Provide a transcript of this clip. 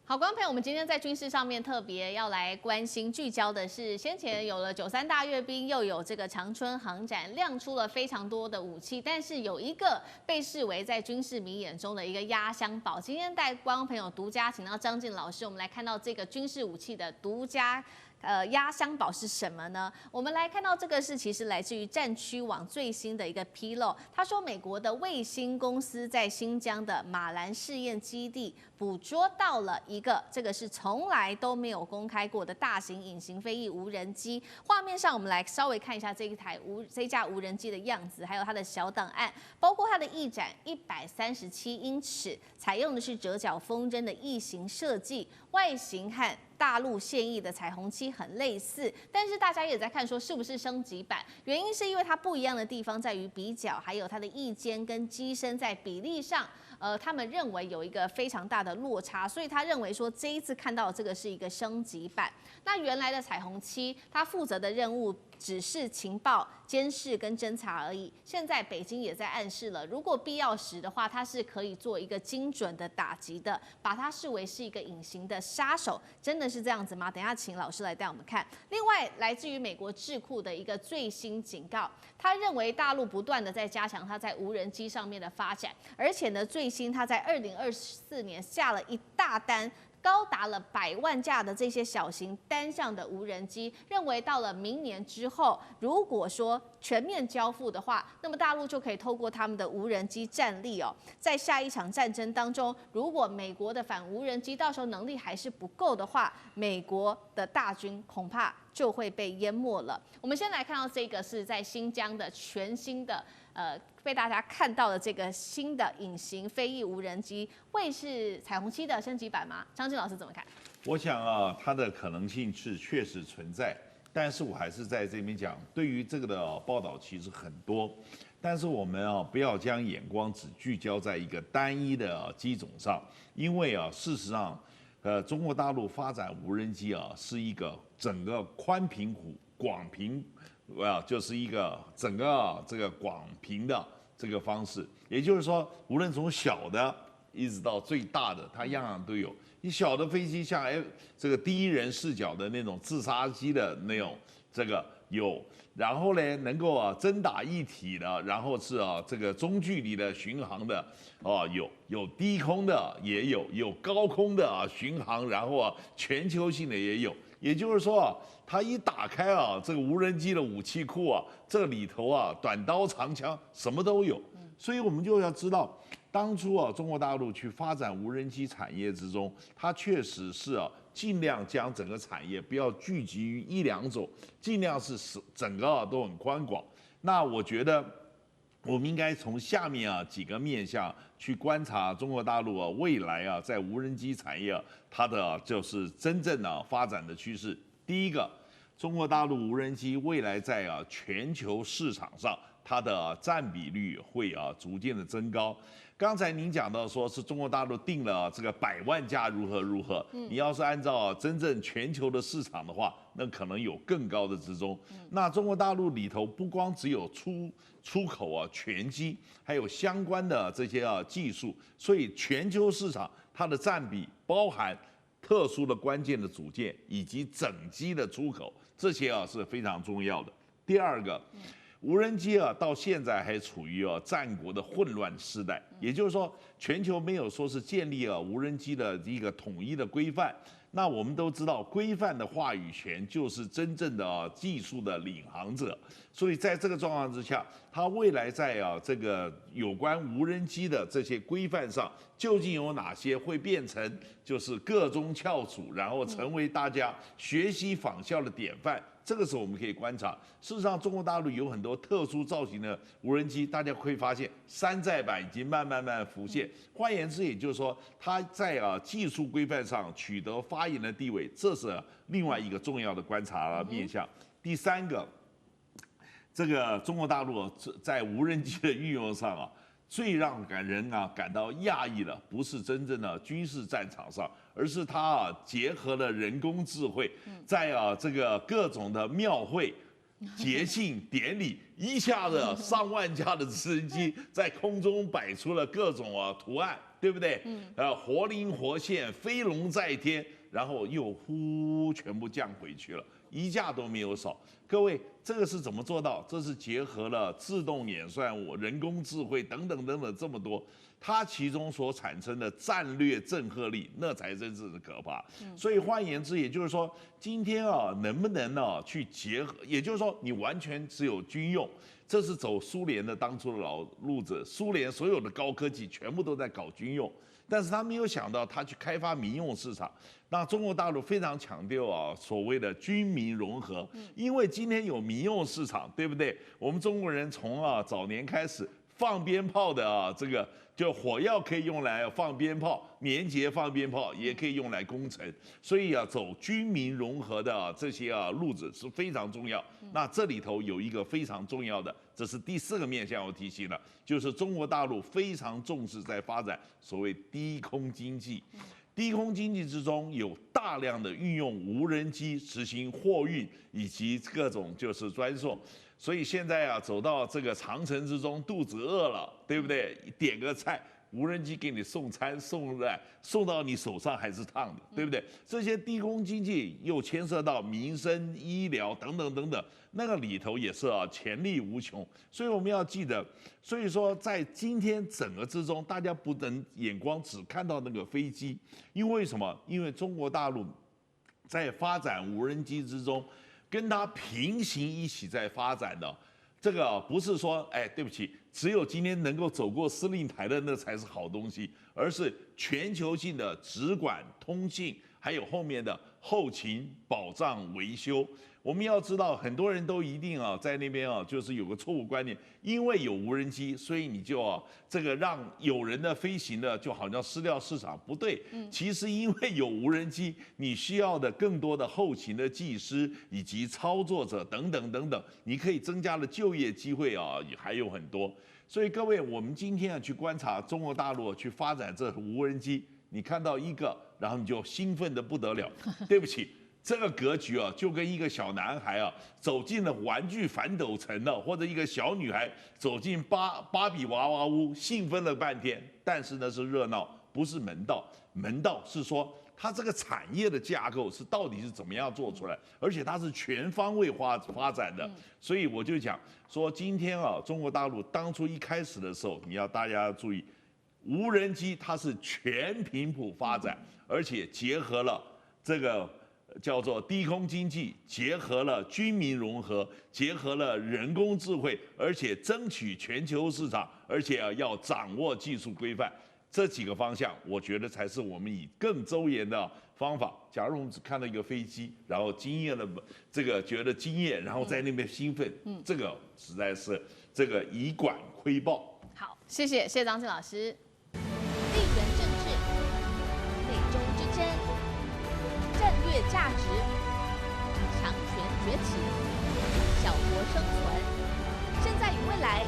好，观众朋友，我们今天在军事上面特别要来关心、聚焦的是，先前有了93大阅兵，又有这个长春航展，亮出了非常多的武器，但是有一个被视为在军事迷眼中的一个压箱宝。今天带观众朋友独家请到张晋老师，我们来看到这个军事武器的独家。压箱宝是什么呢？我们来看到这个是其实来自于战区网最新的一个披露，他说美国的卫星公司在新疆的马兰试验基地捕捉到了一个这个是从来都没有公开过的大型隐形飞翼无人机。画面上我们来稍微看一下这架无人机的样子，还有它的小档案，包括它的翼展137英尺，采用的是折角风筝的翼型设计，外形和大陆现役的彩虹七很类似，但是大家也在看说是不是升级版？原因是因为它不一样的地方在于比角，还有它的翼尖跟机身在比例上，他们认为有一个非常大的落差，所以他认为说这一次看到的这个是一个升级版。那原来的彩虹七，它负责的任务只是情报、监视跟侦查而已。现在北京也在暗示了，如果必要时的话，它是可以做一个精准的打击的，把它视为是一个隐形的杀手。真的是这样子吗？等一下请老师来带我们看。另外，来自于美国智库的一个最新警告，他认为大陆不断的在加强它在无人机上面的发展，而且呢，最新他在2024年下了一大单。高达了100万架的这些小型单向的无人机，认为到了明年之后，如果说全面交付的话，那么大陆就可以透过他们的无人机战力在下一场战争当中，如果美国的反无人机到时候能力还是不够的话，美国的大军恐怕就会被淹没了。我们先来看到这个是在新疆的全新的被大家看到的这个新的隐形飞翼无人机，会是彩虹七的升级版吗？张晋老师怎么看？我想啊，它的可能性是确实存在，但是我还是在这边讲，对于这个的报道其实很多，但是我们不要将眼光只聚焦在一个单一的机种上，因为事实上，中国大陆发展无人机是一个整个宽频弧、广频。就是一个整个这个广频的这个方式，也就是说，无论从小的一直到最大的，它样样都有。你小的飞机像这个第一人视角的那种自杀机的那种这个有，然后呢能够真打一体的，然后是这个中距离的巡航的有低空的也有高空的巡航，然后全球性的也有。也就是说它一打开这个无人机的武器库这里头短刀长枪什么都有。所以我们就要知道，当初中国大陆去发展无人机产业之中，它确实是尽量将整个产业不要聚集于一两种，尽量是整个都很宽广。那我觉得我们应该从下面几个面向去观察中国大陆未来在无人机产业它的就是真正发展的趋势。第一个，中国大陆无人机未来在全球市场上它的占比率会逐渐的增高。刚才您讲到说是中国大陆定了这个100万架如何，你要是按照真正全球的市场的话，那可能有更高的之中。那中国大陆里头不光只有出口全机，还有相关的这些技术，所以全球市场它的占比包含特殊的关键的组件以及整机的出口，这些是非常重要的。第二个。无人机到现在还处于战国的混乱时代，也就是说，全球没有说是建立无人机的一个统一的规范。那我们都知道，规范的话语权就是真正的技术的领航者。所以在这个状况之下，它未来在这个有关无人机的这些规范上，究竟有哪些会变成就是各中翘楚，然后成为大家学习仿效的典范？这个时候我们可以观察，事实上中国大陆有很多特殊造型的无人机，大家会发现山寨版已经慢慢浮现。换言之，也就是说，它在技术规范上取得发言的地位，这是另外一个重要的观察面向。第三个，这个中国大陆在无人机的运用上最让人感到讶异的，不是真正的军事战场上，而是它结合了人工智慧，在这个各种的庙会、节庆典礼，一下子上万架的直升机在空中摆出了各种图案，对对不对？活灵活现，飞龙在天，然后又呼全部降回去了，一架都没有少。各位，这个是怎么做到？这是结合了自动演算物、人工智慧等等等等这么多，它其中所产生的战略震慑力，那才真是可怕。所以换言之，也就是说，今天能不能去结合？也就是说，你完全只有军用，这是走苏联的当初的老路子。苏联所有的高科技全部都在搞军用，但是他没有想到他去开发民用市场。那中国大陆非常强调所谓的军民融合，因为今天有民用市场，对不对？我们中国人从早年开始放鞭炮的这个就火药可以用来放鞭炮，年节放鞭炮也可以用来攻城，所以走军民融合的这些路子是非常重要。那这里头有一个非常重要的，这是第4个面向我提醒了，就是中国大陆非常重视在发展所谓低空经济。低空经济之中有大量的运用无人机执行货运以及各种就是专送，所以现在走到这个长城之中，肚子饿了，对不对？点个菜，无人机给你送餐，送到你手上还是烫的，对不对？这些低空经济又牵涉到民生、医疗等等等等，那个里头也是潜力无穷。所以我们要记得，所以说在今天整个之中，大家不能眼光只看到那个飞机，因为什么？因为中国大陆在发展无人机之中，跟它平行一起在发展的。这个不是说，对不起，只有今天能够走过司令台的那才是好东西，而是全球性的直管、通信，还有后面的后勤、保障、维修。我们要知道，很多人都一定在那边就是有个错误观念，因为有无人机，所以你就这个让有人的飞行的就好像失掉市场，不对。其实因为有无人机，你需要的更多的后勤的技师以及操作者等等等等，你可以增加的就业机会还有很多。所以各位，我们今天去观察中国大陆去发展这无人机，你看到一个，然后你就兴奋得不得了。对不起。这个格局就跟一个小男孩走进了玩具反斗城了，或者一个小女孩走进芭比娃娃屋，兴奋了半天。但是呢是热闹，不是门道。门道是说它这个产业的架构是到底是怎么样做出来，而且它是全方位发展的。所以我就讲说，今天中国大陆当初一开始的时候，大家要注意，无人机它是全频谱发展，而且结合了这个。叫做低空经济，结合了军民融合，结合了人工智慧，而且争取全球市场，而且要掌握技术规范，这几个方向，我觉得才是我们以更周延的方法。假如我们只看到一个飞机，然后惊艳了这个觉得惊艳，然后在那边兴奋，这个实在是这个以管窥豹。好，谢谢张庆老师。地缘政治、美中之争。战略价值、强权崛起、小国生存，现在与未来